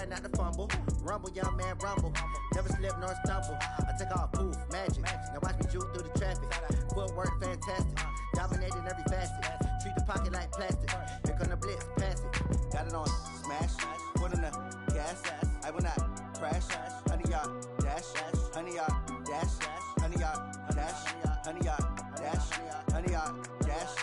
try not to fumble. Rumble, young man, rumble. Never slip nor stumble. I take off, poof, magic. Now watch me juke through the traffic. Footwork fantastic. Dominating every facet. Treat the pocket like plastic. Here come the blitz, pass it. Got it on smash. Put in the gas. I will not crash. 100-yard dash. 100-yard dash. 100-yard dash. 100-yard dash. 100-yard dash.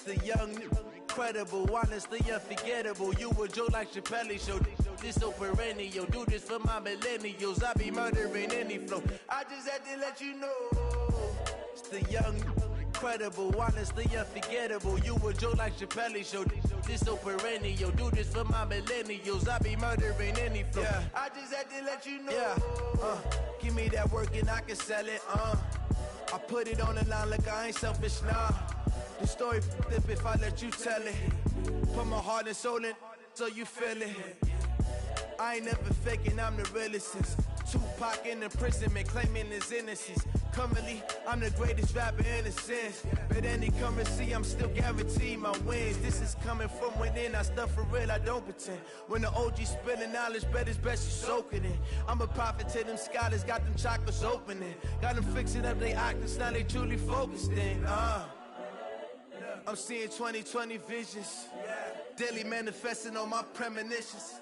The young, incredible, honestly unforgettable. You a Joe like Chappelle show. This so perennial. Do this for my millennials. I be murdering any flow. I just had to let you know. It's the young, incredible, honestly unforgettable. You a Joe like Chappelle show. This so perennial. Do this for my millennials. I be murdering any flow. Yeah. I just had to let you know. Yeah. Give me that work and I can sell it. I put it on the line like I ain't selfish, nah. The story flip if I let you tell it. Put my heart and soul in so you feel it. I ain't never faking, I'm the realest since Tupac in imprisonment, claiming his innocence. Currently, I'm the greatest rapper in a sense. But any currency, I'm still guaranteed my wins. This is coming from within, I stuff for real, I don't pretend. When the OG spilling knowledge, bet it's best you soaking it. I'm a prophet to them scholars, got them chakras opening. Got them fixing up they octaves, now they truly focused in. I'm seeing 2020 visions. Daily manifesting on my premonitions.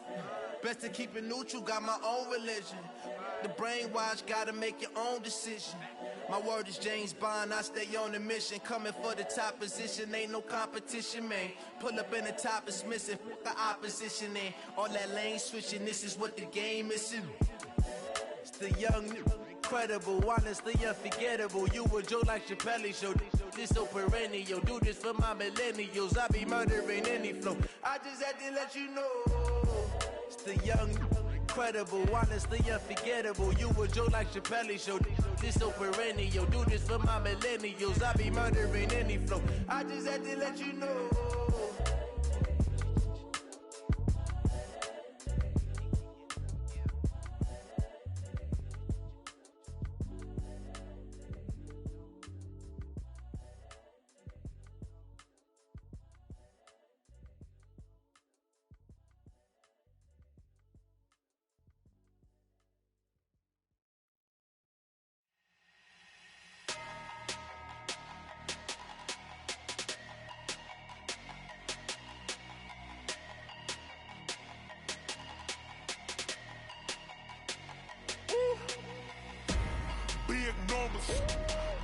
Best to keep it neutral, got my own religion. The brainwash, gotta make your own decision. My word is James Bond, I stay on a mission. Coming for the top position, ain't no competition, man. Pull up in the top is missing, put the opposition in. All that lane switching, this is what the game is. It's the young, incredible, honestly unforgettable. You a Joe like Chappelle show. This so perennial. Do this for my millennials. I be murdering any flow. I just had to let you know. It's the young, incredible, honestly unforgettable. You a Joe like Chappelle show. This so perennial. Do this for my millennials. I be murdering any flow. I just had to let you know.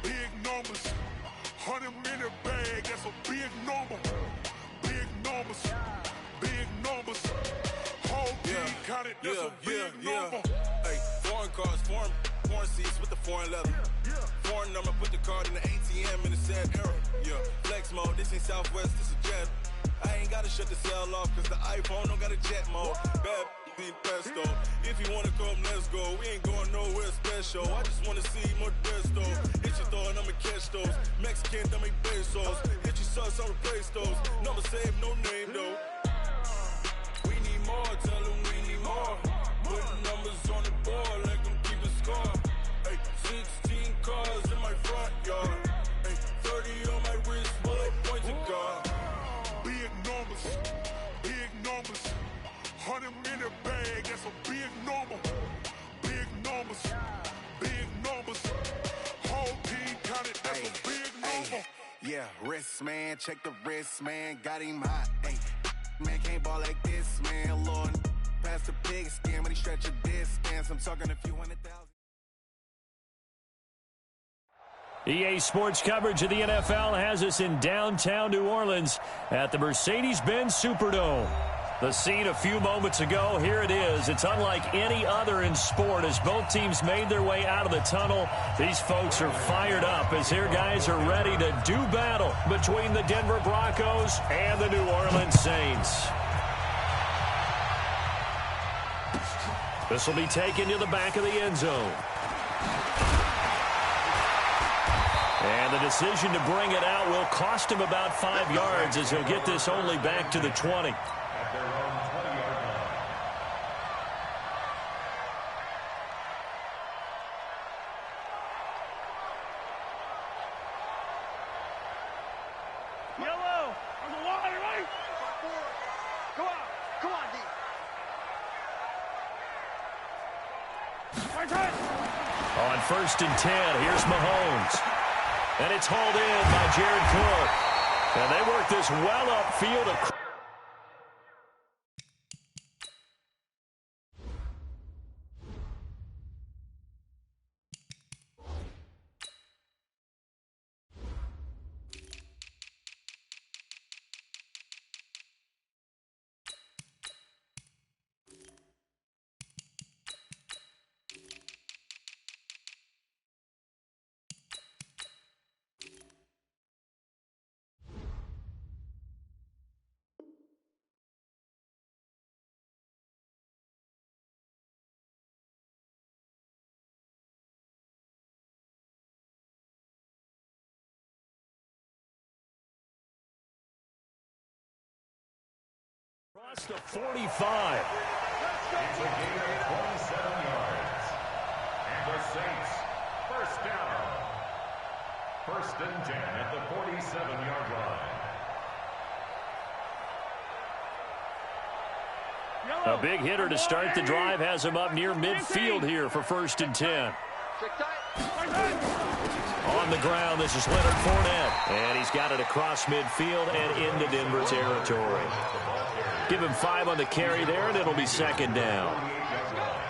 Big numbers, 100-minute bag, that's a big number. Big numbers, whole team counted, that's a big number. Hey, foreign cars, foreign seats with the foreign leather. Foreign number, put the card in the ATM in the sad era. Yeah, flex mode, this ain't Southwest, this a jet. I ain't gotta shut the cell off, cause the iPhone don't got a jet mode. Bad need pesto. If you wanna come, let's go. We ain't going nowhere special. I just wanna see more pesto. Hit your thought, I'ma catch those. Mexican, dummy pesos. Hit your sauce, I'll replace those. Number save, no name though. We need more, tell them we need more. Putting numbers on the board, let them keep a score. Hey, 16 cars in my front yard. Hey, 30 on my wrist, bullet point to God. Big numbers, 100-minute bag, that's a big number. Big numbers, whole team counted, that's a big number. Yeah, wrist man, check the wrist man, got him hot. Ay, man can't ball like this, man. Lord, past the pig skin, but he stretch a distance. I'm talking a few 100,000. EA Sports coverage of the NFL has us in downtown New Orleans at the Mercedes-Benz Superdome. The scene a few moments ago, here it is. It's unlike any other in sport as both teams made their way out of the tunnel. These folks are fired up as their guys are ready to do battle between the Denver Broncos and the New Orleans Saints. This will be taken to the back of the end zone. And the decision to bring it out will cost him about 5 yards as he'll get this only back to the 20. On 1st and 10, here's Mahomes. And it's hauled in by Jared Cook. And they work this well upfield. Across the 45. It's a gain of 27 yards. And the Saints, first down. 1st and 10 at the 47-yard line. A big hitter to start the drive has him up near midfield here for 1st and 10. On the ground, this is Leonard Fournette. And he's got it across midfield and into Denver territory. Give him 5 on the carry there, and it'll be 2nd down.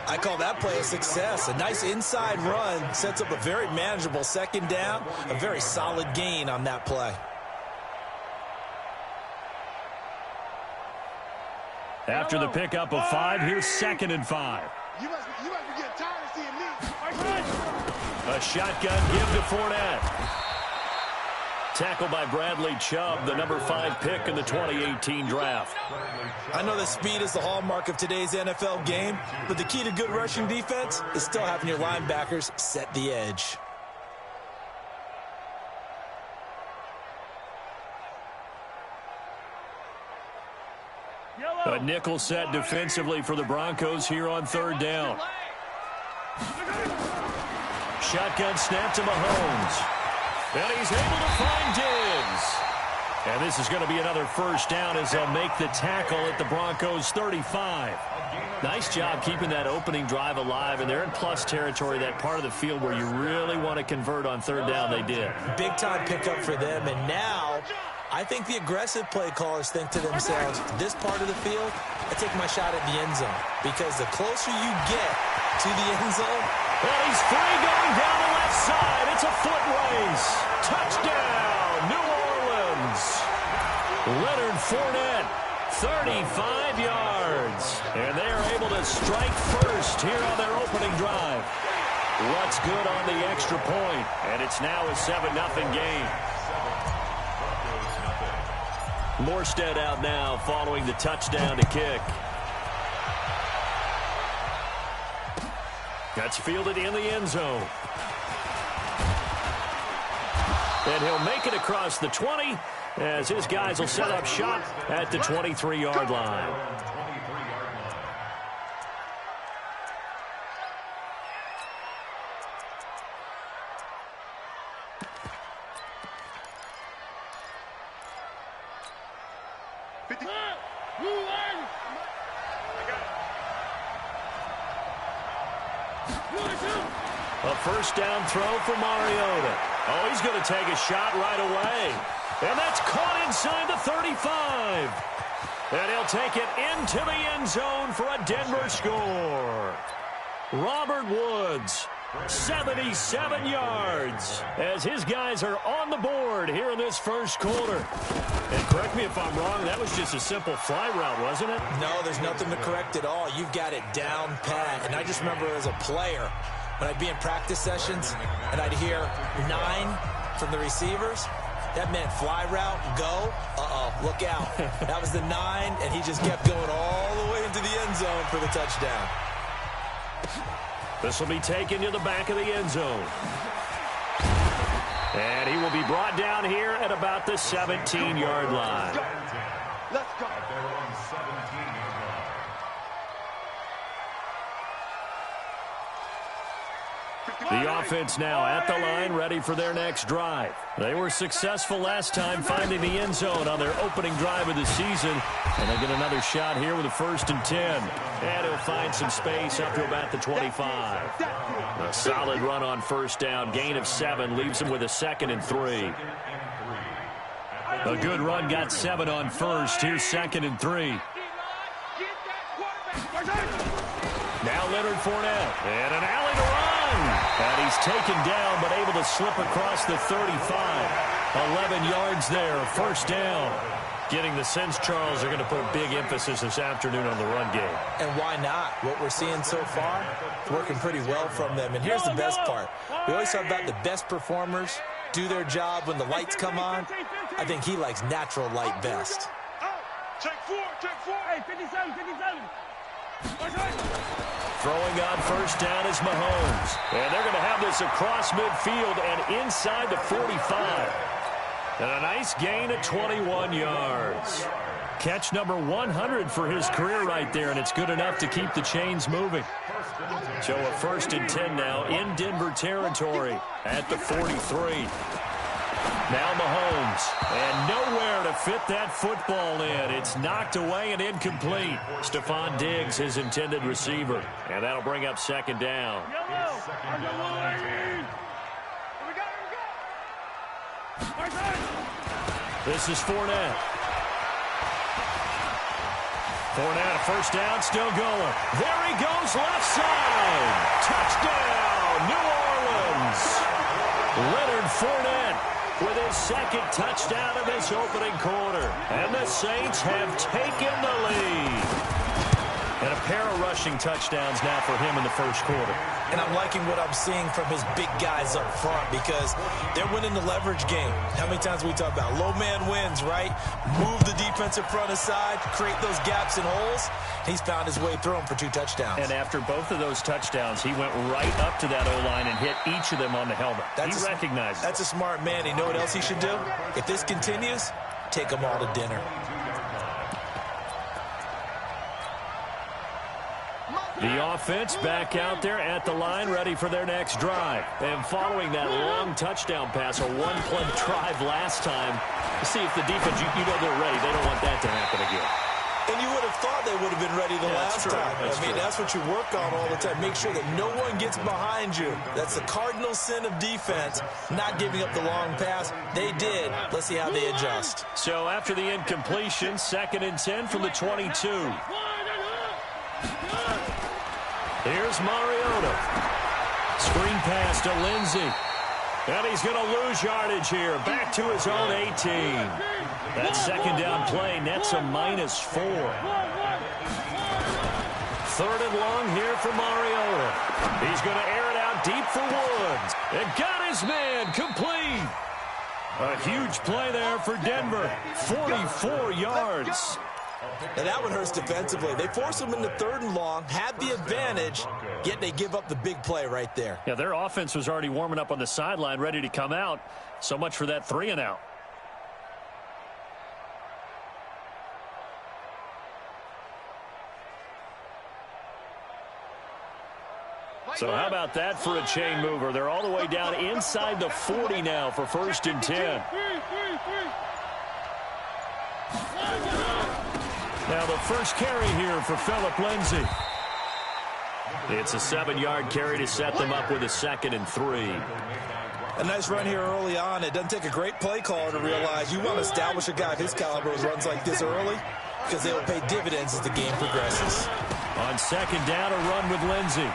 I call that play a success. A nice inside run sets up a very manageable 2nd down. A very solid gain on that play. After the pickup of 5, here's 2nd and 5. You must be getting tired of seeing me. A shotgun give to Fournette. Tackled by Bradley Chubb, the number 5 pick in the 2018 draft. I know that speed is the hallmark of today's NFL game, but the key to good rushing defense is still having your linebackers set the edge. A nickel set defensively for the Broncos here on 3rd down. Shotgun snap to Mahomes. And he's able to find Diggs. And this is going to be another 1st down as they'll make the tackle at the Broncos 35. Nice job keeping that opening drive alive, and they're in plus territory, that part of the field where you really want to convert on 3rd down. They did. Big-time pickup for them, and now I think the aggressive play callers think to themselves, this part of the field, I take my shot at the end zone, because the closer you get to the end zone. Well, he's free going down the left side. It's a foot race. Touchdown, New Orleans. Leonard Fournette, 35 yards. And they are able to strike first here on their opening drive. What's good on the extra point? And it's now a 7-0 game. Morstead out now following the touchdown to kick. That's fielded in the end zone. And he'll make it across the 20 as his guys will set up shop at the 23-yard line. A 1st down throw for Mariota. Oh, he's going to take a shot right away. And that's caught inside the 35. And he'll take it into the end zone for a Denver score. Robert Woods, 77 yards, as his guys are on the board here in this 1st quarter. And correct me if I'm wrong, that was just a simple fly route, wasn't it? No, there's nothing to correct at all. You've got it down pat. And I just remember as a player, when I'd be in practice sessions and I'd hear 9 from the receivers, that meant fly route, go, look out. That was the 9, and he just kept going all the way into the end zone for the touchdown. This will be taken to the back of the end zone. And he will be brought down here at about the 17-yard line. Let's go. At their own 17-yard line. The offense now at the line, ready for their next drive. They were successful last time finding the end zone on their opening drive of the season. And they get another shot here with a 1st and 10. And he'll find some space up to about the 25. A solid run on 1st down. Gain of 7 leaves him with a 2nd and 3. A good run got 7 on 1st. Here's 2nd and 3. Now Leonard Fournette. And an alley to run. And he's taken down, but able to slip across the 35. 11 yards there, 1st down. Getting the sense, Charles, they're going to put a big emphasis this afternoon on the run game. And why not? What we're seeing so far, it's working pretty well from them. And here's the best part. We always talk about the best performers do their job when the lights come on. I think he likes natural light best. Check 4. Hey, 57. Throwing on 1st down is Mahomes. And they're going to have this across midfield and inside the 45. And a nice gain of 21 yards. Catch number 100 for his career right there, and it's good enough to keep the chains moving. So a 1st and 10 now in Denver territory at the 43. Now Mahomes, and nowhere to fit that football in. It's knocked away and incomplete. Stephon Diggs, his intended receiver. And that'll bring up 2nd down. This is Fournette. Fournette, 1st down, still going. There he goes, left side. Touchdown, New Orleans. Leonard Fournette with his 2nd touchdown of this opening quarter. And the Saints have taken the lead. And a pair of rushing touchdowns now for him in the 1st quarter. And I'm liking what I'm seeing from his big guys up front because they're winning the leverage game. How many times we talk about low man wins, right? Move the defensive front aside, create those gaps and holes. He's found his way through them for 2 touchdowns. And after both of those touchdowns, he went right up to that O-line and hit each of them on the helmet. He recognized it. That's a smart man. You know what else he should do? If this continues, take them all to dinner. The offense back out there at the line, ready for their next drive. And following that long touchdown pass, a 1-play drive last time, see if the defense, you know they're ready. They don't want that to happen again. And you would have thought they would have been ready the last time. That's what you work on all the time. Make sure that no one gets behind you. That's the cardinal sin of defense, not giving up the long pass. They did. Let's see how they adjust. So after the incompletion, 2nd and 10 from the 22. Here's Mariota. Screen pass to Lindsey. And he's going to lose yardage here. Back to his own 18. That 2nd down play nets a -4. 3rd and long here for Mariota. He's going to air it out deep for Woods. And got his man complete. A huge play there for Denver. 44 yards. And that one hurts defensively. They force them into 3rd and long, had the advantage, yet they give up the big play right there. Yeah, their offense was already warming up on the sideline, ready to come out. So much for that 3 and out. So how about that for a chain mover? They're all the way down inside the 40 now for 1st and 10. Now the first carry here for Phillip Lindsay. It's a 7-yard carry to set them up with a 2nd and 3. A nice run here early on. It doesn't take a great play caller to realize you want to establish a guy of his caliber who runs like this early because they will pay dividends as the game progresses. On 2nd down, a run with Lindsay.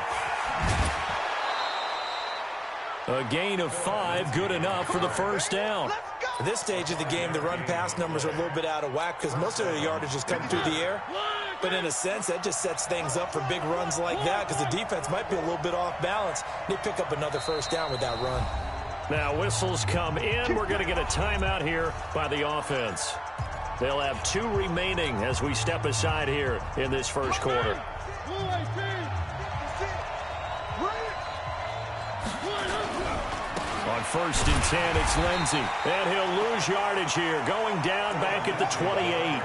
A gain of 5, good enough for the 1st down. At this stage of the game, the run-pass numbers are a little bit out of whack because most of the yardage has come through the air. But in a sense, that just sets things up for big runs like that because the defense might be a little bit off balance. They pick up another 1st down with that run. Now whistles come in. We're going to get a timeout here by the offense. They'll have 2 remaining as we step aside here in this 1st quarter. On 1st and 10. It's Lindsey. And he'll lose yardage here, going down back at the 28.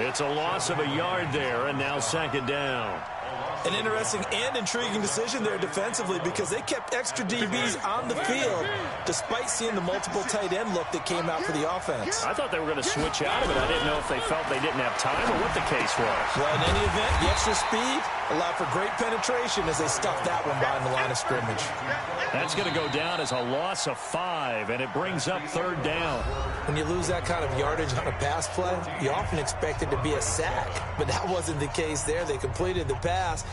It's a loss of a yard there, and now 2nd down. An interesting and intriguing decision there defensively because they kept extra DBs on the field despite seeing the multiple tight end look that came out for the offense. I thought they were going to switch out of it. I didn't know if they felt they didn't have time or what the case was. Well, in any event, the extra speed allowed for great penetration as they stuffed that one behind the line of scrimmage. That's going to go down as a loss of 5, and it brings up 3rd down. When you lose that kind of yardage on a pass play, you often expect it to be a sack, but that wasn't the case there. They completed the pass.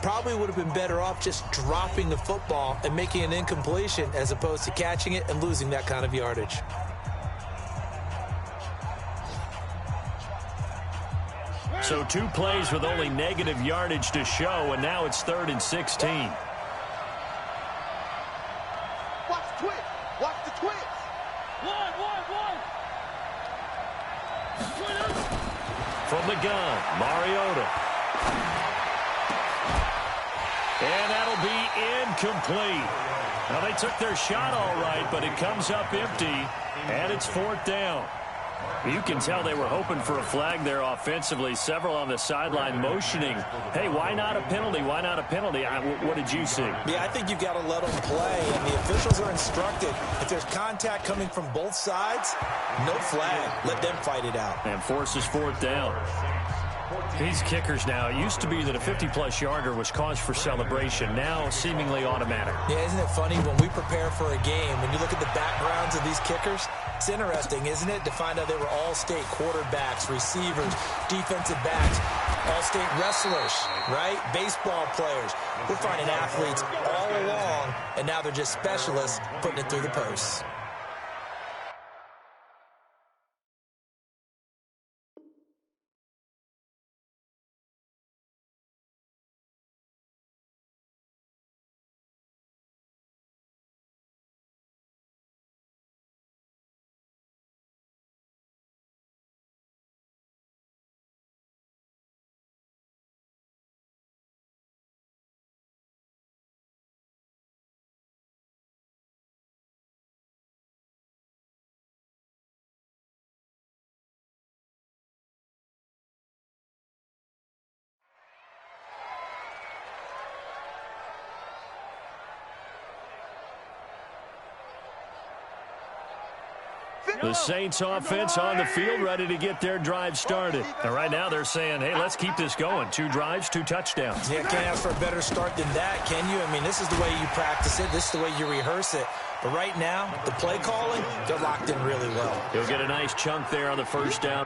Probably would have been better off just dropping the football and making an incompletion as opposed to catching it and losing that kind of yardage. So 2 plays with only negative yardage to show, and now it's 3rd and 16. Watch the twist. Watch the twist. One. From the gun, Mariota. And that'll be incomplete. Now, they took their shot all right, but it comes up empty, and it's 4th down. You can tell they were hoping for a flag there offensively. Several on the sideline motioning, hey, why not a penalty? Why not a penalty? What did you see? Yeah, I think you've got to let them play, and the officials are instructed. If there's contact coming from both sides, no flag. Let them fight it out. And forces 4th down. These kickers now, it used to be that a 50-plus yarder was cause for celebration. Now, seemingly automatic. Yeah, isn't it funny when we prepare for a game, when you look at the backgrounds of these kickers, it's interesting, isn't it, to find out they were all-state quarterbacks, receivers, defensive backs, all-state wrestlers, right? Baseball players. We're finding athletes all along, and now they're just specialists putting it through the posts. The Saints offense on the field, ready to get their drive started. And right now they're saying, hey, let's keep this going. 2 drives, 2 touchdowns. Yeah, can't ask for a better start than that, can you? I mean, this is the way you practice it. This is the way you rehearse it. But right now, the play calling, they're locked in really well. He'll get a nice chunk there on the 1st down.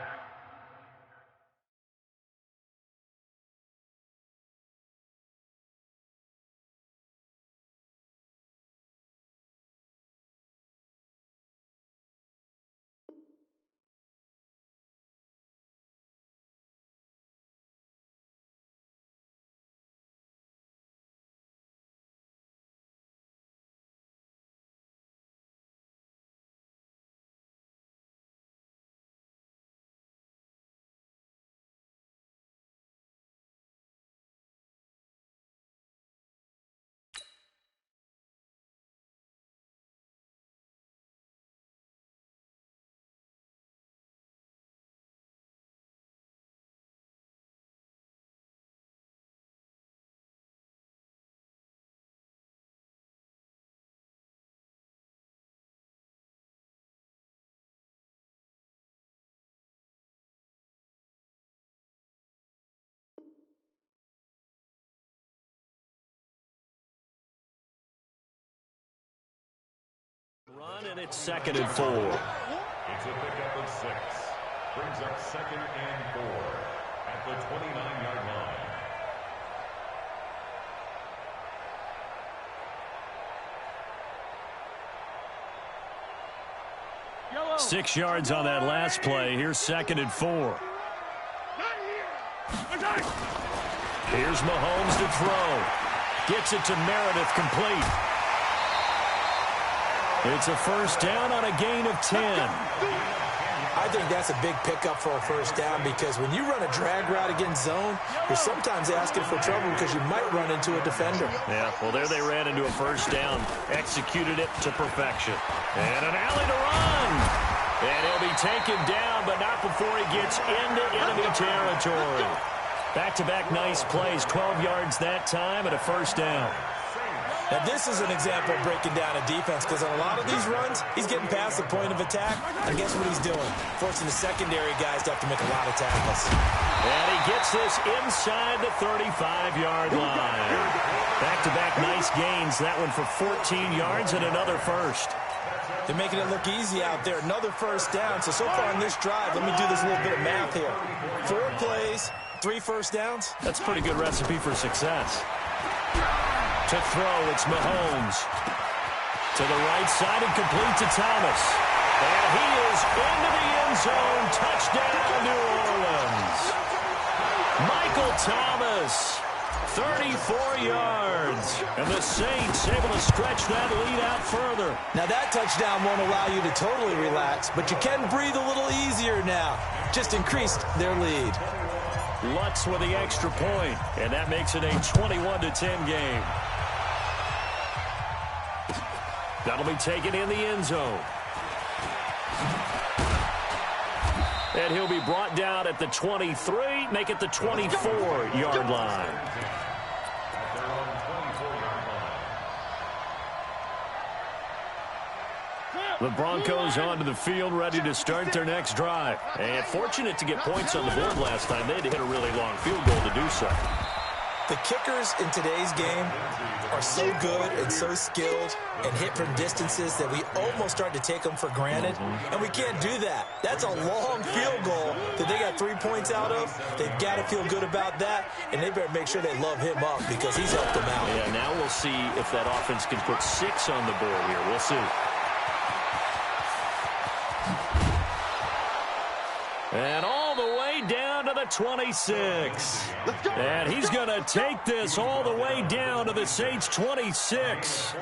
Run, and it's 2nd and 4. It's a pickup of 6. Brings up 2nd and 4 at the 29-yard line. 6 yards on that last play. Here's 2nd and 4. Here's Mahomes to throw. Gets it to Meredith, complete. It's a 1st down on a gain of 10. I think that's a big pickup for a first down because when you run a drag route against zone, you're sometimes asking for trouble because you might run into a defender. Yeah, well, there they ran into a first down, executed it to perfection. And an alley to run. And he'll be taken down, but not before he gets into enemy territory. Back-to-back nice plays, 12 yards that time and a first down. Now, this is an example of breaking down a defense because on a lot of these runs, he's getting past the point of attack, and guess what he's doing? Forcing the secondary guys to have to make a lot of tackles. And he gets this inside the 35-yard line. Back-to-back nice gains. That one for 14 yards and another first. They're making it look easy out there. Another first down. So far on this drive, let me do this little bit of math here. 4 plays, 3 first downs. That's a pretty good recipe for success. To throw, it's Mahomes. To the right side and complete to Thomas. And he is into the end zone. Touchdown, New Orleans. Michael Thomas, 34 yards. And the Saints able to stretch that lead out further. Now that touchdown won't allow you to totally relax, but you can breathe a little easier now. Just increased their lead. Lutz with the extra point, and that makes it a 21-10 game. That'll be taken in the end zone. And he'll be brought down at the 23, make it the 24-yard line. The Broncos onto the field, ready to start their next drive. And fortunate to get points on the board last time. They had to hit a really long field goal to do so. The kickers in today's game are so good and so skilled and hit from distances that we almost start to take them for granted. And we can't do that. That's a long field goal that they got 3 points out of. They've got to feel good about that, and they better make sure they love him up because he's helped them out. Yeah, now we'll see if that offense can put 6 on the board here. We'll see. And all the way down to the 26. And he's going to take this all the way down to the Saints' 26.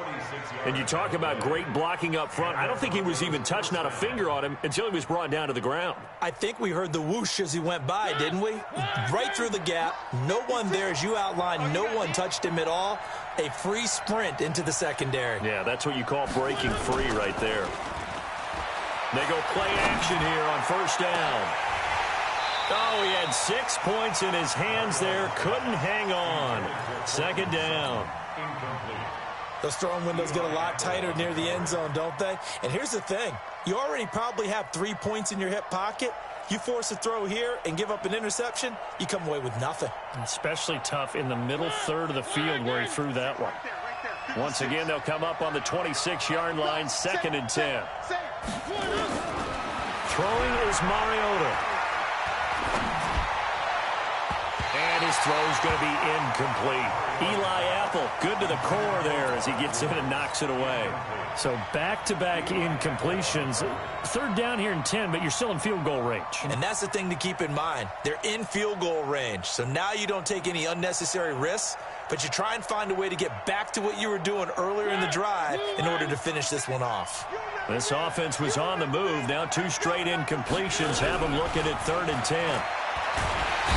And you talk about great blocking up front. I don't think he was even touched, not a finger on him, until he was brought down to the ground. I think we heard the whoosh as he went by, didn't we? Right through the gap. No one there, as you outlined. No one touched him at all. A free sprint into the secondary. Yeah, that's what you call breaking free right there. They go play action here on first down. Oh, he had 6 points in his hands there. Couldn't hang on. Second down. Those throwing windows get a lot tighter near the end zone, don't they? And here's the thing. You already probably have 3 points in your hip pocket. You force a throw here and give up an interception, you come away with nothing. Especially tough in the middle third of the field where he threw that one. Once again, they'll come up on the 26-yard line, 2nd and 10. Throwing is Mariota. And his throw is going to be incomplete. Eli Apple, good to the core there as he gets in and knocks it away. So back-to-back incompletions. 3rd down here and 10, but you're still in field goal range. And that's the thing to keep in mind. They're in field goal range. So now you don't take any unnecessary risks, but you try and find a way to get back to what you were doing earlier in the drive in order to finish this one off. This offense was on the move. Now 2 straight incompletions have them looking at 3rd and 10.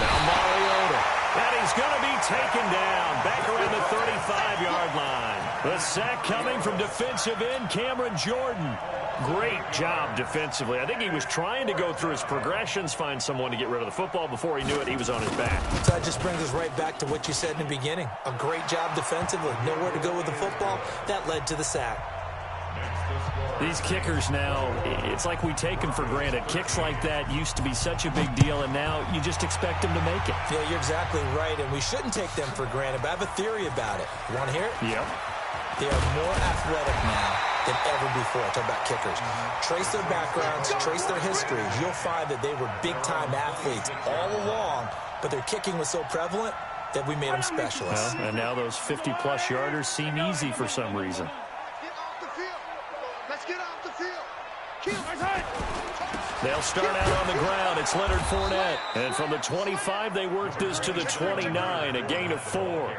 Now Mariota. And he's going to be taken down back around the 35-yard line. The sack coming from defensive end Cameron Jordan. Great job defensively. I think he was trying to go through his progressions, find someone to get rid of the football. Before he knew it, he was on his back. So that just brings us right back to what you said in the beginning. A great job defensively. Nowhere to go with the football. That led to the sack. These kickers now, it's like we take them for granted. Kicks like that used to be such a big deal, and now you just expect them to make it. Yeah, you're exactly right, and we shouldn't take them for granted, but I have a theory about it. You want to hear it? Yep. They are more athletic now than ever before. Talk about kickers. Trace their backgrounds, trace their histories. You'll find that they were big-time athletes all along, but their kicking was so prevalent that we made them specialists. Well, and now those 50-plus yarders seem easy for some reason. They'll start out on the ground. It's Leonard Fournette. And from the 25, they work this to the 29, a gain of 4.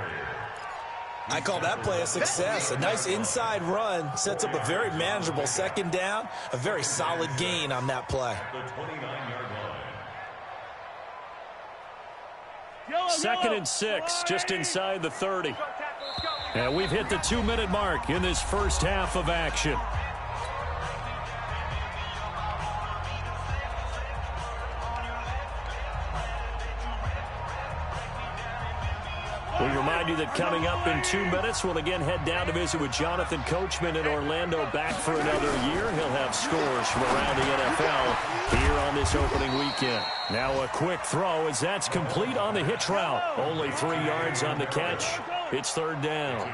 I call that play a success. A nice inside run sets up a very manageable second down, a very solid gain on that play. The 29-yard line. Second and 6, just inside the 30. And we've hit the 2-minute mark in this first half of action. We remind you that coming up in 2 minutes, we'll again head down to visit with Jonathan Coachman in Orlando, back for another year. He'll have scores from around the NFL here on this opening weekend. Now a quick throw as that's complete on the hitch route. Only 3 yards on the catch. It's third down.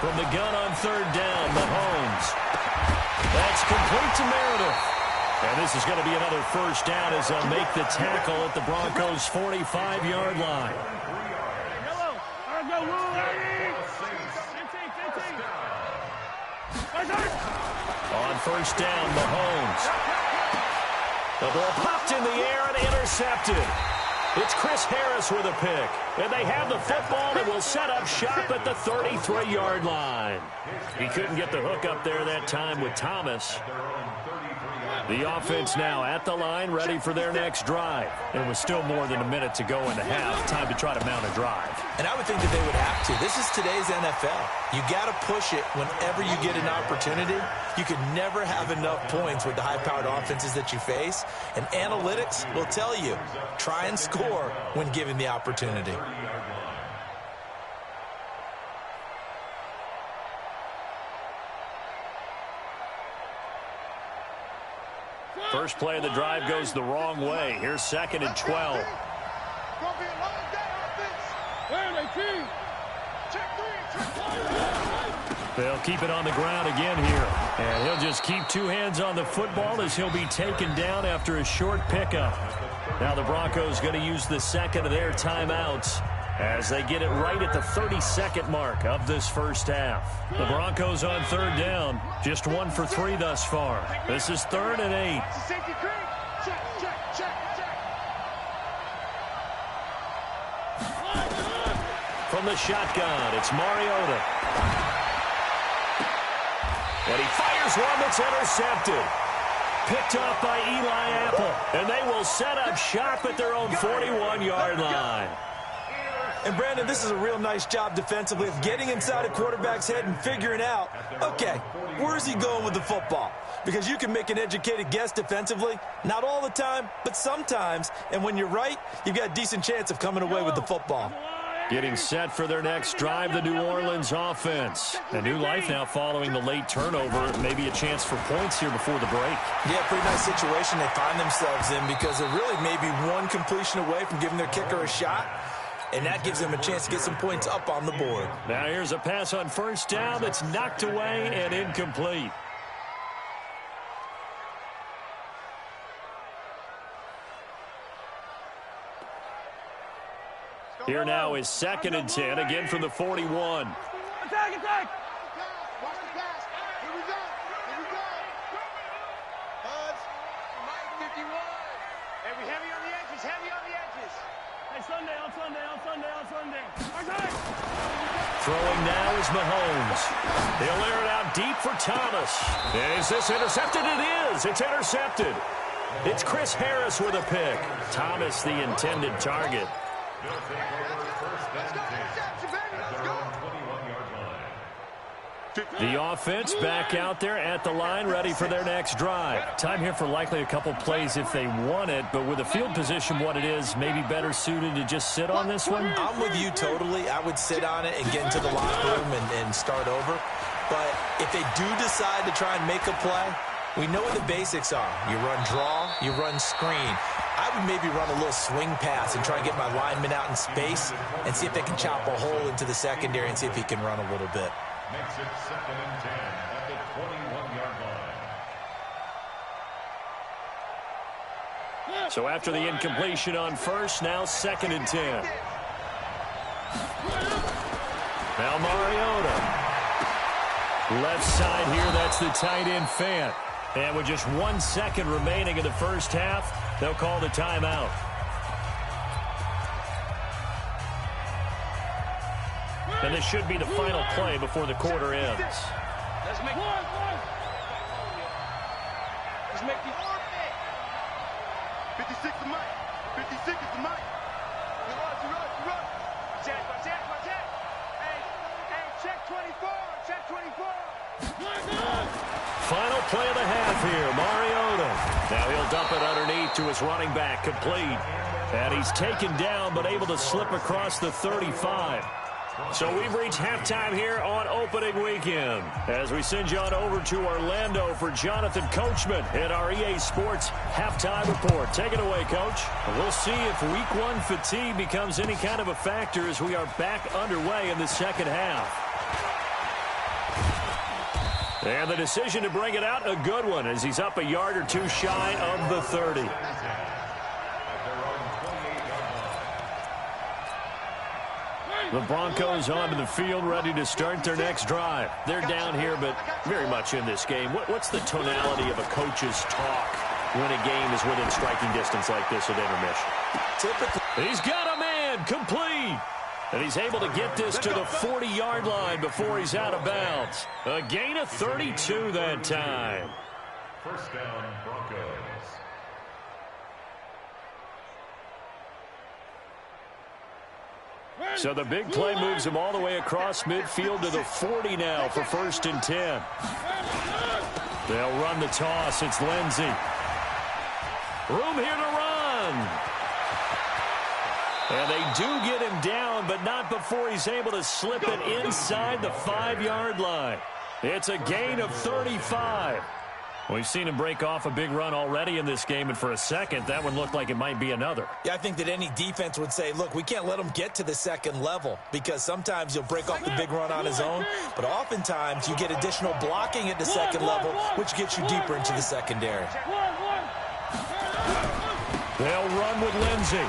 From the gun on third down, Mahomes. That's complete to Meredith. And this is going to be another first down as they'll make the tackle at the Broncos' 45-yard line. On first down, Mahomes. The ball popped in the air and intercepted. It's Chris Harris with a pick. And they have the football and will set up shop at the 33-yard line. He couldn't get the hook up there that time with Thomas. The offense now at the line, ready for their next drive. It was still more than a minute to go in the half. Time to try to mount a drive. And I would think that they would have to. This is today's NFL. You got to push it whenever you get an opportunity. You can never have enough points with the high-powered offenses that you face. And analytics will tell you, try and score when given the opportunity. First play of the drive goes the wrong way. Here's second and 12. They'll keep it on the ground again here. And he'll just keep 2 hands on the football as he'll be taken down after a short pickup. Now the Broncos going to use the second of their timeouts as they get it right at the 32nd mark of this first half. The Broncos on third down, just 1 for 3 thus far. This is 3rd and 8. From the shotgun, it's Mariota. And he fires one that's intercepted. Picked off by Eli Apple. And they will set up shop at their own 41-yard line. And, Brandon, this is a real nice job defensively of getting inside a quarterback's head and figuring out, okay, where's he going with the football? Because you can make an educated guess defensively, not all the time, but sometimes. And when you're right, you've got a decent chance of coming away with the football. Getting set for their next drive, the New Orleans offense. A new life now following the late turnover. Maybe a chance for points here before the break. Yeah, pretty nice situation they find themselves in because they're really maybe one completion away from giving their kicker a shot. And that gives them a chance to get some points up on the board. Now here's a pass on first down that's knocked away and incomplete. Here now is 2nd and 10, again from the 41. Attack, attack! Watch the pass. Here we go. Here we go. Buds, Mike 51. And we heavy on the edges, heavy on the edges. Hey, Sunday, on Sunday, on Sunday, on Sunday. Attack! Throwing now is Mahomes. He'll air it out deep for Thomas. Is this intercepted? It is. It's intercepted. It's Chris Harris with a pick. Thomas, the intended target. The offense back out there at the line, ready for their next drive. Time here for likely a couple plays if they want it, but with the field position what it is, maybe better suited to just sit on this one? I'm with you totally. I would sit on it and get into the locker room and start over. But if they do decide to try and make a play, we know what the basics are. You run draw, you run screen. I would maybe run a little swing pass and try and get my lineman out in space and see if they can chop a hole into the secondary and see if he can run a little bit. Makes it 2nd and 10 at the 21-yard line. So after the incompletion on first, now 2nd and 10. Now Mariota. Left side here, that's the tight end Fant. And with just 1 second remaining in the first half, they'll call the timeout. And this should be the final play before the quarter ends. Let's make the 56 is mine. 56 is mine. You run. Check. Hey, check 24. Check 24. Final play of the half here, Mariota. Now he'll dump it underneath to his running back, complete. And he's taken down, but able to slip across the 35. So we've reached halftime here on opening weekend as we send you on over to Orlando for Jonathan Coachman in our EA Sports halftime report. Take it away, Coach. We'll see if week one fatigue becomes any kind of a factor as we are back underway in the second half. And the decision to bring it out, a good one, as he's up a yard or two shy of the 30. The Broncos onto the field, ready to start their next drive. They're down here, but very much in this game. What's the tonality of a coach's talk when a game is within striking distance like this at intermission? Typically, he's got a man, complete. And he's able to get this to the 40-yard line before he's out of bounds. A gain of 32 that time. First down, Broncos. So the big play moves him all the way across midfield to the 40 now for 1st and 10. They'll run the toss. It's Lindsey. Room here to run. And they do get him down, but not before he's able to slip it inside the 5-yard line. It's a gain of 35. We've seen him break off a big run already in this game, and for a second, that one looked like it might be another. Yeah, I think that any defense would say, look, we can't let him get to the second level because sometimes he'll break off the big run on his own, but oftentimes you get additional blocking at the second level, which gets you deeper into the secondary. They'll run with Lindsey.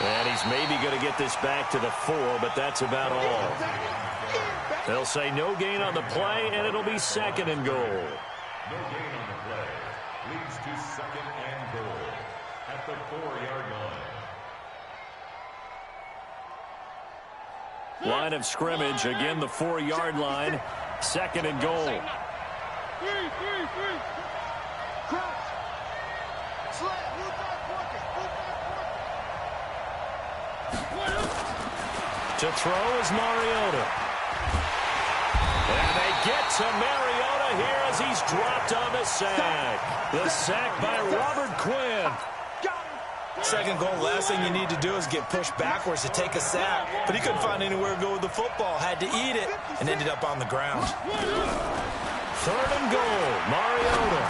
And he's maybe going to get this back to the 4, but that's about all. They'll say no gain on the play, and it'll be 2nd and goal. No gain on the play. Leads to 2nd and goal at the 4-yard line. Line of scrimmage, again the 4-yard line. 2nd and goal. To throw is Mariota. And they get to Mariota here as he's dropped on the sack. The sack by Robert Quinn. Second goal, last thing you need to do is get pushed backwards to take a sack. But he couldn't find anywhere to go with the football. Had to eat it and ended up on the ground. 3rd and goal, Mariota.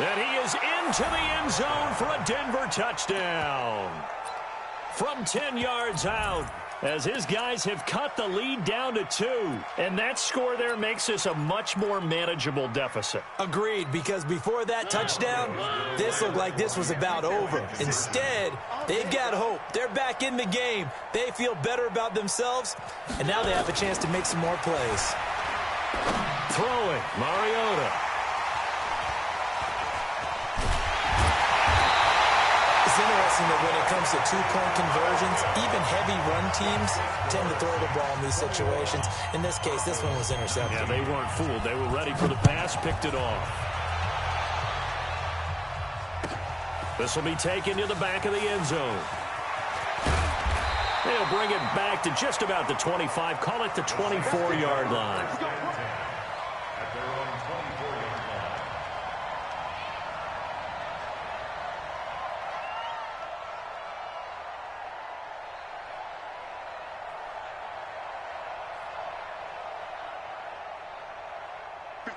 And he is into the end zone for a Denver touchdown. From 10 yards out, as his guys have cut the lead down to 2. And that score there makes this a much more manageable deficit. Agreed, because before that touchdown, this looked like this was about over. Instead, they've got hope. They're back in the game. They feel better about themselves, and now they have a chance to make some more plays. Throwing, Mariota. It's interesting that when it comes to two-point conversions, even heavy run teams tend to throw the ball in these situations. In this case, this one was intercepted. Yeah, they weren't fooled. They were ready for the pass, picked it off. This will be taken to the back of the end zone. They'll bring it back to just about the 25, call it the 24-yard line. At their own 24-yard line.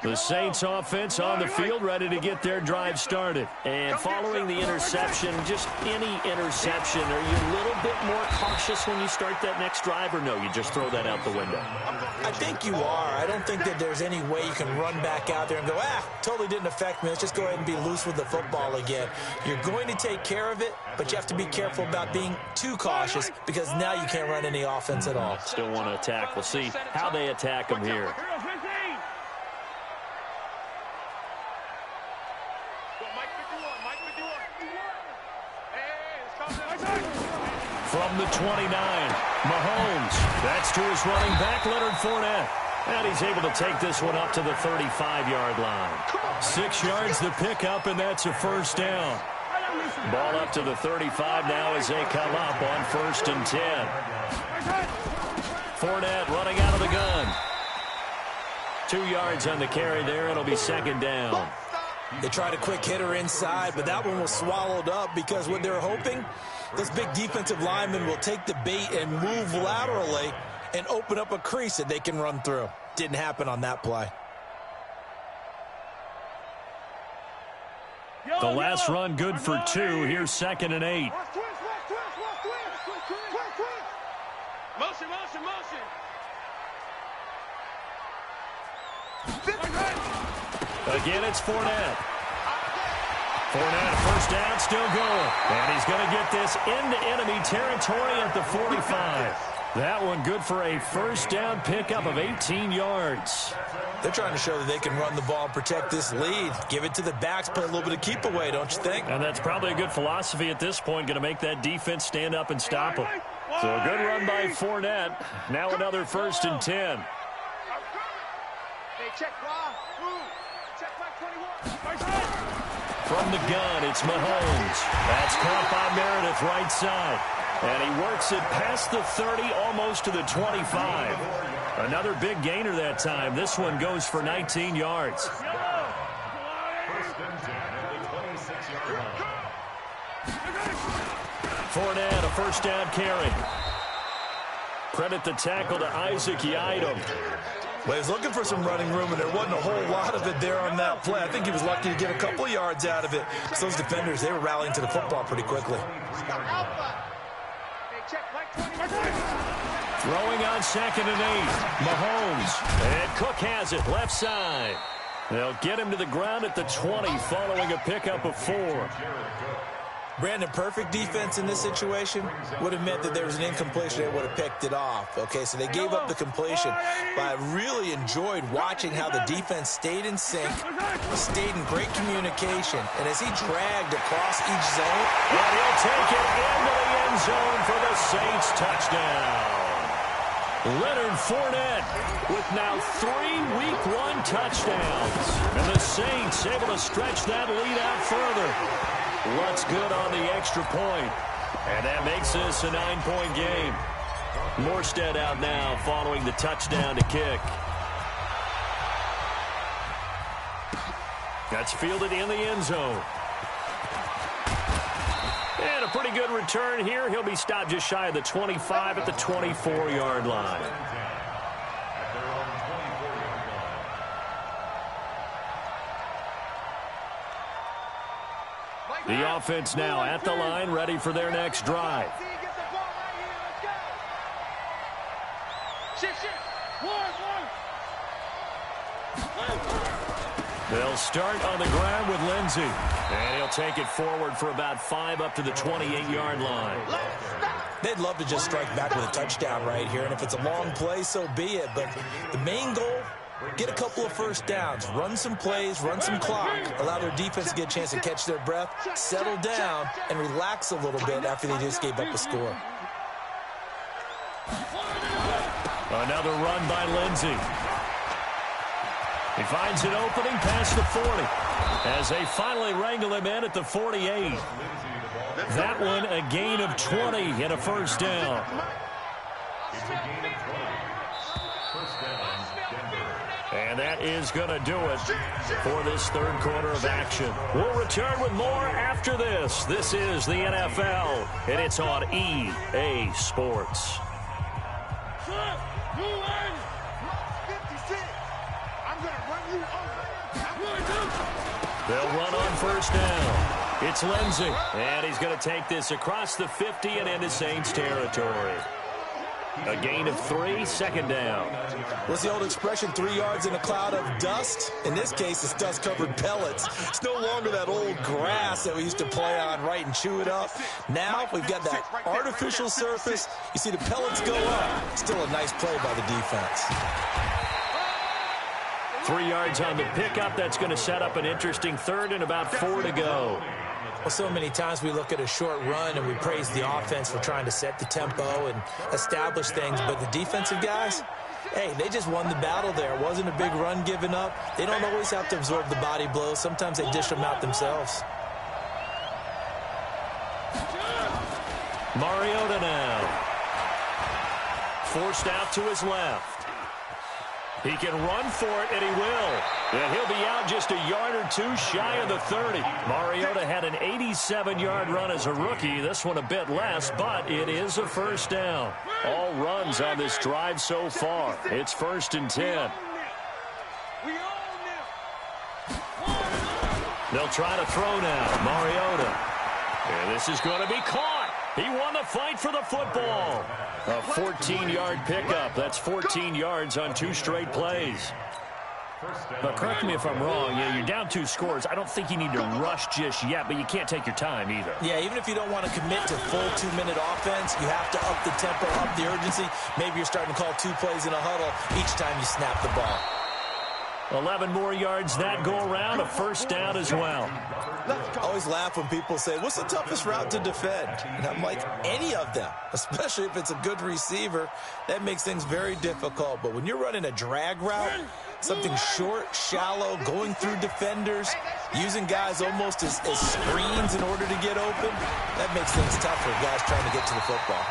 The Saints offense on the field, ready to get their drive started. And following the interception, just any interception, are you a little bit more cautious when you start that next drive, or no, you just throw that out the window? I think you are. I don't think that there's any way you can run back out there and go, totally didn't affect me. Let's just go ahead and be loose with the football again. You're going to take care of it, but you have to be careful about being too cautious because now you can't run any offense at all. Still want to attack. We'll see how they attack them here. From the 29, Mahomes. That's to his running back, Leonard Fournette. And he's able to take this one up to the 35-yard line. 6 yards to pick up, and that's a first down. Ball up to the 35 now as they come up on 1st and 10. Fournette running out of the gun. 2 yards on the carry there. It'll be 2nd down. They tried a quick hitter inside, but that one was swallowed up because what they're hoping, this big defensive lineman will take the bait and move laterally and open up a crease that they can run through. Didn't happen on that play. The last run good for 2. Here's 2nd and 8. Motion, motion, motion. Again, it's Fournette. Fournette, first down, still going. And he's going to get this into enemy territory at the 45. That one good for a first down pickup of 18 yards. They're trying to show that they can run the ball and protect this lead. Give it to the backs, play a little bit of keep away, don't you think? And that's probably a good philosophy at this point, going to make that defense stand up and stop them. So a good run by Fournette. Now another 1st and 10. Hey, check, Rob. Check, Mike 21. From the gun, it's Mahomes. That's caught by Meredith right side. And he works it past the 30, almost to the 25. Another big gainer that time. This one goes for 19 yards. 1st and 10 at the 26-yard line. Fournette, a first down carry. Credit the tackle to Isaac Yiadom. Well, he was looking for some running room, and there wasn't a whole lot of it there on that play. I think he was lucky to get a couple yards out of it. So those defenders, they were rallying to the football pretty quickly. Throwing on 2nd and 8. Mahomes. And Cook has it left side. They'll get him to the ground at the 20 following a pickup of 4. Brandon, perfect defense in this situation would have meant that there was an incompletion. They would have picked it off. Okay, so they gave up the completion. But I really enjoyed watching how the defense stayed in sync, stayed in great communication. And as he dragged across each zone, and he'll take it into the end zone for the Saints touchdown. Leonard Fournette with now 3 Week 1 touchdowns. And the Saints able to stretch that lead out further. What's good on the extra point. And that makes this a 9-point game. Morstead out now following the touchdown to kick. That's fielded in the end zone. And a pretty good return here. He'll be stopped just shy of the 25 at the 24-yard line. The offense now at the line, ready for their next drive. They'll start on the ground with Lindsey. And he'll take it forward for about 5 up to the 28-yard line. They'd love to just strike back with a touchdown right here. And if it's a long play, so be it. But the main goal, get a couple of first downs, run some plays, run some clock, allow their defense to get a chance to catch their breath, settle down, and relax a little bit after they just gave up a score. Another run by Lindsey. He finds an opening past the 40 as they finally wrangle him in at the 48. That one a gain of 20 and a first down. It's a gain of 20. First down, Denver. And that is going to do it for this 3rd quarter of action. We'll return with more after this. This is the NFL, and it's on EA Sports. They'll run on first down. It's Lindsey, and he's going to take this across the 50 and into Saints territory. A gain of 3, 2nd down. What's the old expression, 3 yards in a cloud of dust? In this case, it's dust-covered pellets. It's no longer that old grass that we used to play on, right, and chew it up. Now we've got that artificial surface. You see the pellets go up. Still a nice play by the defense. 3 yards on the pickup. That's going to set up an interesting 3rd and about 4 to go. Well, so many times we look at a short run and we praise the offense for trying to set the tempo and establish things, but the defensive guys, hey, they just won the battle there. It wasn't a big run given up. They don't always have to absorb the body blows. Sometimes they dish them out themselves. Mariota now. Forced out to his left. He can run for it, and he will. And he'll be out just a yard or two shy of the 30. Mariota had an 87-yard run as a rookie. This one a bit less, but it is a first down. All runs on this drive so far. It's 1st and 10. They'll try to throw now. Mariota. And this is going to be caught. He won the fight for the football. A 14-yard pickup. That's 14 yards on 2 straight plays. But correct me if I'm wrong. Yeah, you're down 2 scores. I don't think you need to rush just yet, but you can't take your time either. Yeah, even if you don't want to commit to full 2-minute offense, you have to up the tempo, up the urgency. Maybe you're starting to call 2 plays in a huddle each time you snap the ball. 11 more yards that go around, a first down as well. I always laugh when people say, what's the toughest route to defend? And I'm like, any of them, especially if it's a good receiver. That makes things very difficult. But when you're running a drag route, something short, shallow, going through defenders, using guys almost as screens in order to get open, that makes things tough for guys trying to get to the football.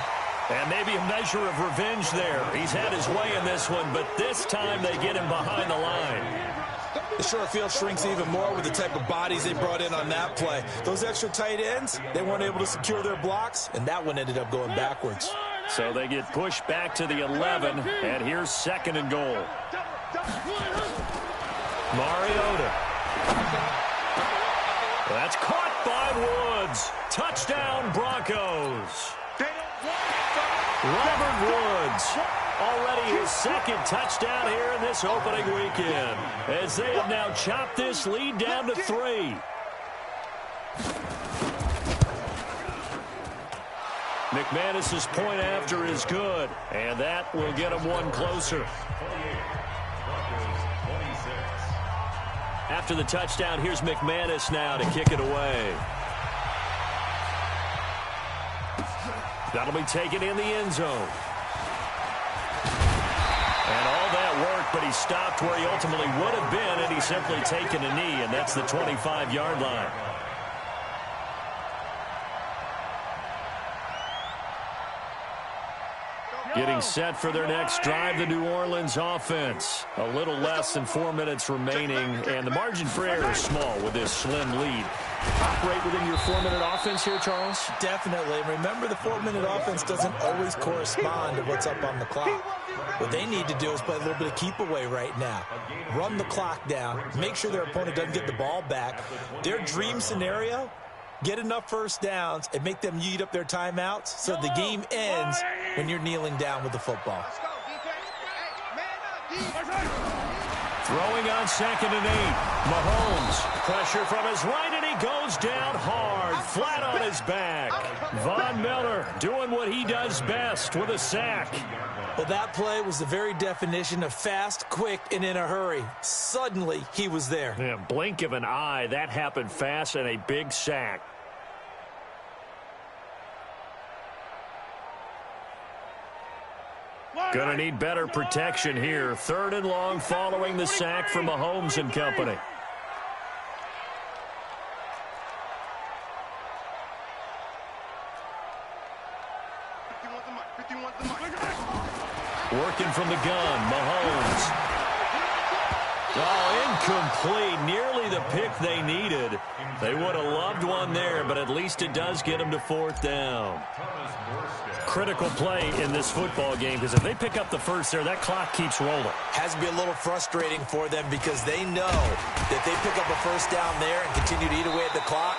And maybe a measure of revenge there. He's had his way in this one, but this time they get him behind the line. The short field shrinks even more with the type of bodies they brought in on that play. Those extra tight ends, they weren't able to secure their blocks, and that one ended up going backwards. So they get pushed back to the 11, and here's 2nd and goal. Mariota. That's caught by Woods. Touchdown, Broncos. Robert Woods, already his 2nd touchdown here in this opening weekend, as they have now chopped this lead down to 3. McManus's point after is good, and that will get him one closer. After the touchdown, here's McManus now to kick it away. That'll be taken in the end zone. And all that work, but he stopped where he ultimately would have been, and he's simply taken a knee, and that's the 25-yard line. Getting set for their next drive, the New Orleans offense. A little less than 4 minutes remaining, and the margin for error is small with this slim lead. Operate within your 4-minute offense here, Charles? Definitely. Remember, the 4-minute offense doesn't always correspond to what's up on the clock. What they need to do is play a little bit of keep away right now. Run the clock down. Make sure their opponent doesn't get the ball back. Their dream scenario, get enough first downs and make them eat up their timeouts so the game ends when you're kneeling down with the football. Throwing on 2nd and 8. Mahomes, pressure from his right, and he goes down hard, flat on his back. Von Miller doing what he does best with a sack. Well, that play was the very definition of fast, quick, and in a hurry. Suddenly, he was there. Yeah, blink of an eye, that happened fast, and a big sack. Going to need better protection here. 3rd and long following the sack from Mahomes and company. Working from the gun, Mahomes. Oh, incomplete. Nearly the pick they needed. They would have loved one there, but at least it does get them to 4th down. Critical play in this football game, because if they pick up the first there, that clock keeps rolling. Has to be a little frustrating for them because they know that they pick up a first down there and continue to eat away at the clock,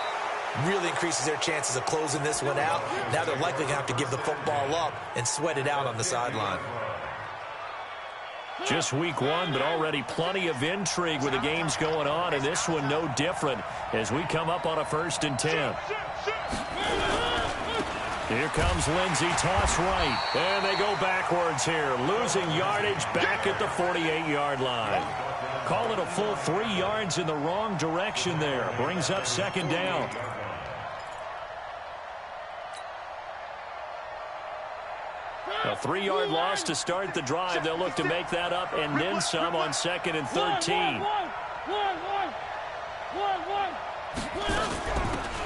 really increases their chances of closing this one out. Now they're likely going to have to give the football up and sweat it out on the sideline. Just week 1, but already plenty of intrigue with the games going on, and this one no different as we come up on a 1st and 10. Here comes Lindsey, toss right, and they go backwards here, losing yardage back at the 48-yard line. Call it a full 3 yards in the wrong direction there. Brings up 2nd down. A 3-yard loss to start the drive. They'll look to make that up and then some on 2nd and 13.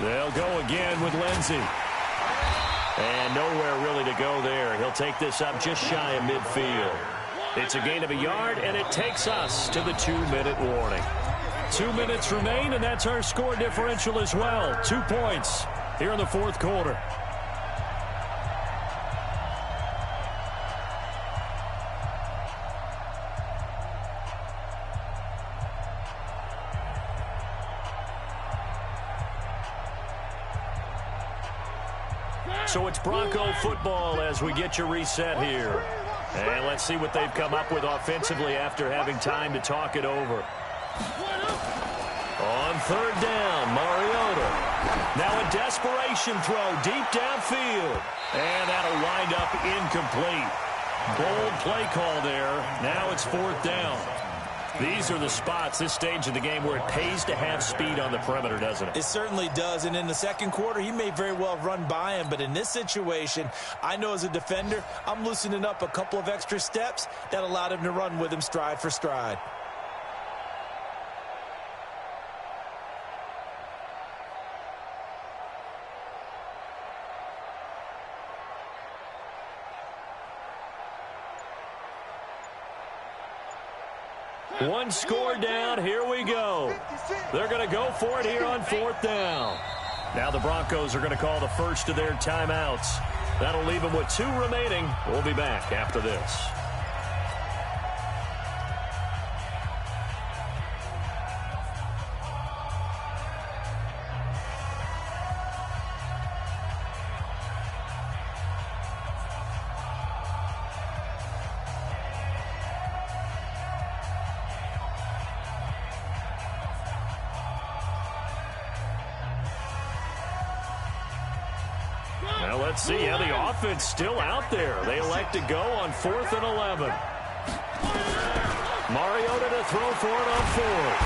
They'll go again with Lindsey. And nowhere really to go there. He'll take this up just shy of midfield. It's a gain of a yard, and it takes us to the 2-minute warning. 2 minutes remain, and that's our score differential as well. 2 points here in the fourth quarter. So it's Bronco football as we get you reset here. And let's see what they've come up with offensively after having time to talk it over. On 3rd down, Mariota. Now a desperation throw deep downfield. And that'll wind up incomplete. Bold play call there. Now it's 4th down. These are the spots, this stage of the game, where it pays to have speed on the perimeter, doesn't it? It certainly does. And in the second quarter, he may very well run by him. But in this situation, I know as a defender, I'm loosening up a couple of extra steps that allowed him to run with him stride for stride. One score down. Here we go. They're going to go for it here on 4th down. Now the Broncos are going to call the first of their timeouts. That'll leave them with 2 remaining. We'll be back after this. Well, let's see how the offense still out there. They elect to go on 4th and 11. Mariota to throw for it on 4th.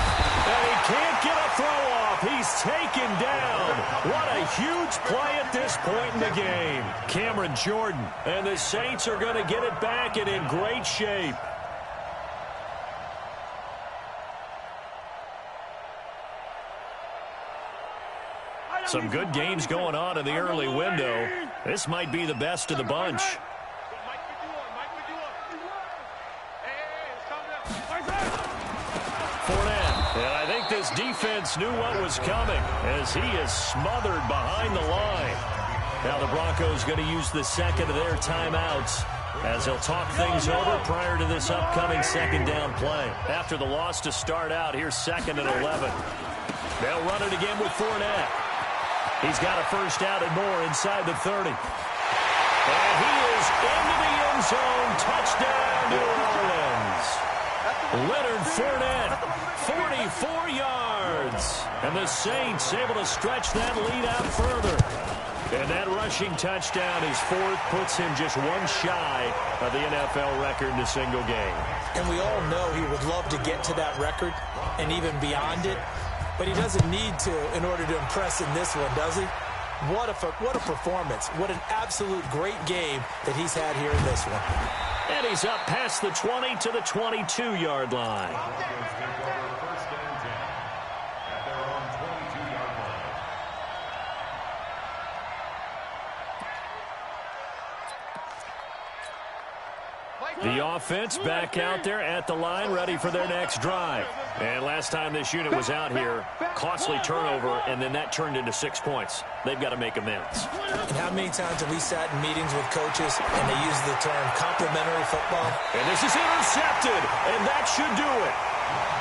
And he can't get a throw off. He's taken down. What a huge play at this point in the game. Cameron Jordan. And the Saints are going to get it back and in great shape. Some good games going on in the early window. This might be the best of the bunch. Fournette, and I think this defense knew what was coming as he is smothered behind the line. Now the Broncos going to use the second of their timeouts as they'll talk things over prior to this upcoming 2nd down play. After the loss to start out, here's 2nd and 11. They'll run it again with Fournette. He's got a first out and more inside the 30. And he is into the end zone. Touchdown, New Orleans. Leonard Fournette, 44 yards. And the Saints able to stretch that lead out further. And that rushing touchdown is 4th, puts him just 1 shy of the NFL record in a single game. And we all know he would love to get to that record and even beyond it. But he doesn't need to in order to impress in this one, does he? What a performance. What an absolute great game that he's had here in this one. And he's up past the 20 to the 22-yard line. The offense back out there at the line, ready for their next drive. And last time this unit was out here, costly turnover, and then that turned into 6 points. They've got to make amends. And how many times have we sat in meetings with coaches and they use the term complimentary football? And this is intercepted, and that should do it.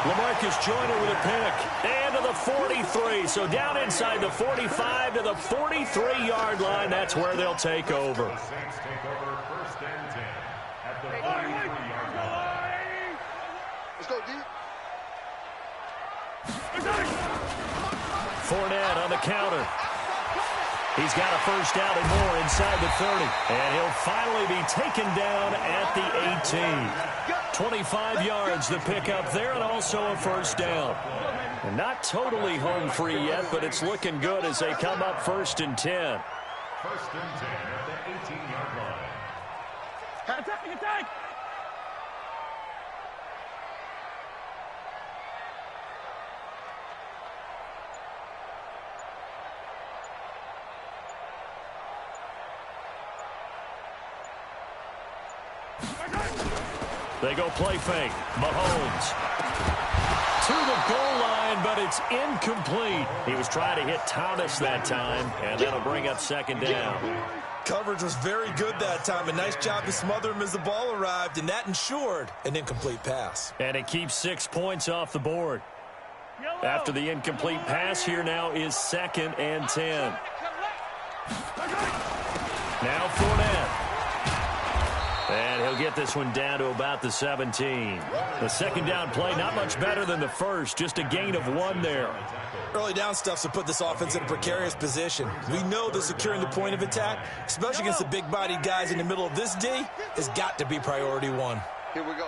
LaMarcus Joyner with a pick. And to the 43. So down inside the 45 to the 43-yard line. That's where they'll take over. Let's go, D. Fournette on the counter. He's got a first out and more inside the 30. And he'll finally be taken down at the 18. 25 yards the pickup there, and also a first down. And not totally home free yet, but it's looking good as they come up 1st and 10. 1st and 10 at the 18-yard line. Attack! They go play fake. Mahomes to the goal line, but it's incomplete. He was trying to hit Thomas that time, and that'll bring up second down. Coverage was very good that time. A nice job to smother him as the ball arrived, and that ensured an incomplete pass. And it keeps 6 points off the board. After the incomplete pass, here now is 2nd and 10. Now Fournette. And he'll get this one down to about the 17. The second down play, not much better than the first, just a gain of 1 there. Early down stuff to put this offense in a precarious position. We know that securing the point of attack, especially against the big-bodied guys in the middle of this D, has got to be priority 1. Here we go.